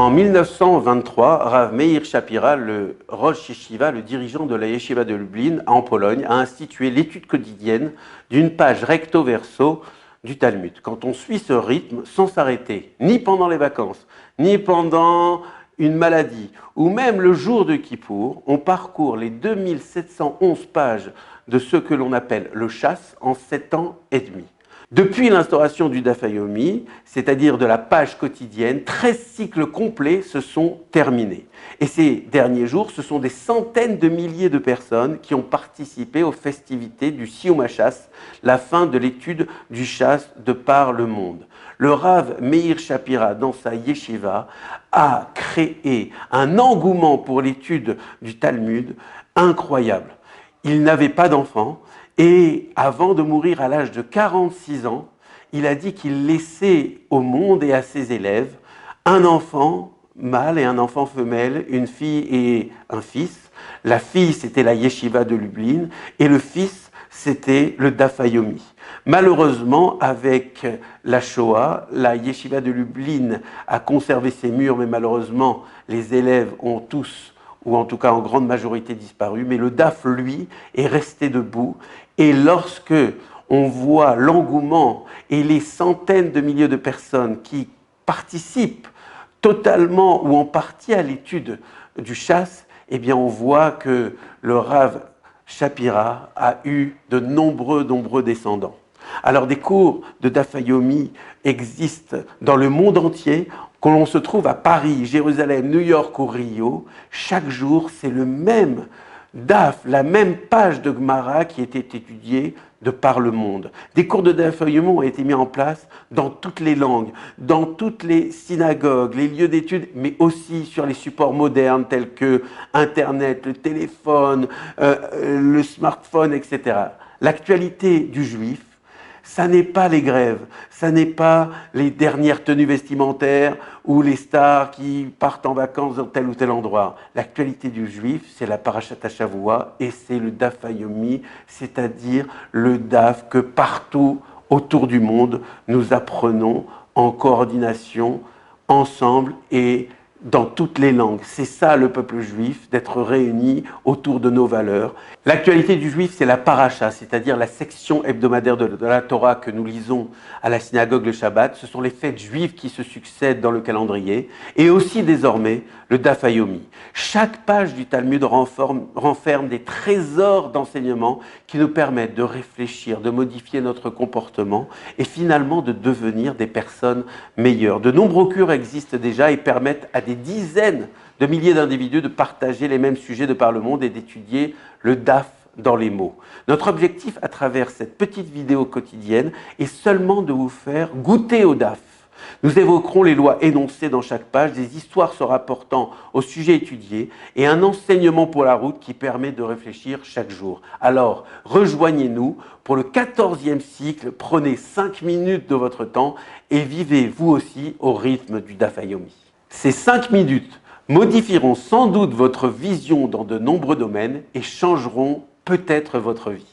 En 1923, Rav Meir Shapira, le Rosh Yeshiva, le dirigeant de la Yeshiva de Lublin, en Pologne, a institué l'étude quotidienne d'une page recto verso du Talmud. Quand on suit ce rythme sans s'arrêter, ni pendant les vacances, ni pendant une maladie, ou même le jour de Kippour, on parcourt les 2711 pages de ce que l'on appelle le Shas en 7 ans et demi. Depuis l'instauration du Daf Yomi, c'est-à-dire de la page quotidienne, 13 cycles complets se sont terminés. Et ces derniers jours, ce sont des centaines de milliers de personnes qui ont participé aux festivités du Siyum HaShas, la fin de l'étude du Shas de par le monde. Le Rav Meir Shapira, dans sa yeshiva, a créé un engouement pour l'étude du Talmud incroyable. Il n'avait pas d'enfants. Et avant de mourir à l'âge de 46 ans, il a dit qu'il laissait au monde et à ses élèves un enfant mâle et un enfant femelle, une fille et un fils. La fille, c'était la yeshiva de Lublin, et le fils, c'était le Daf Yomi. Malheureusement, avec la Shoah, la yeshiva de Lublin a conservé ses murs, mais malheureusement, les élèves ont tous, ou en tout cas en grande majorité, disparu. Mais le Daf, lui, est resté debout. Et lorsque on voit l'engouement et les centaines de milliers de personnes qui participent totalement ou en partie à l'étude du Shas, eh bien on voit que le Rav Shapira a eu de nombreux descendants. Alors des cours de Daf Yomi existent dans le monde entier, que l'on se trouve à Paris, Jérusalem, New York ou Rio. Chaque jour, c'est le même Daf, la même page de Gemara qui était étudiée de par le monde. Des cours de Daf Yomi ont été mis en place dans toutes les langues, dans toutes les synagogues, les lieux d'études, mais aussi sur les supports modernes tels que Internet, le téléphone, le smartphone, etc. L'actualité du juif, ça n'est pas les grèves, ça n'est pas les dernières tenues vestimentaires ou les stars qui partent en vacances dans tel ou tel endroit. L'actualité du juif, c'est la Parashat HaShavua et c'est le Daf Yomi, c'est-à-dire le Daf que partout autour du monde, nous apprenons en coordination, ensemble et dans toutes les langues. C'est ça le peuple juif, d'être réunis autour de nos valeurs. L'actualité du juif, c'est la paracha, c'est-à-dire la section hebdomadaire de la Torah que nous lisons à la synagogue le Shabbat. Ce sont les fêtes juives qui se succèdent dans le calendrier et aussi désormais le Daf Yomi. Chaque page du Talmud renferme des trésors d'enseignement qui nous permettent de réfléchir, de modifier notre comportement et finalement de devenir des personnes meilleures. De nombreux cours existent déjà et permettent à des dizaines de milliers d'individus de partager les mêmes sujets de par le monde et d'étudier le Daf dans les mots. Notre objectif à travers cette petite vidéo quotidienne est seulement de vous faire goûter au Daf. Nous évoquerons les lois énoncées dans chaque page, des histoires se rapportant au sujet étudié et un enseignement pour la route qui permet de réfléchir chaque jour. Alors, rejoignez-nous pour le 14e cycle, prenez 5 minutes de votre temps et vivez vous aussi au rythme du Daf Yomi. Ces 5 minutes modifieront sans doute votre vision dans de nombreux domaines et changeront peut-être votre vie.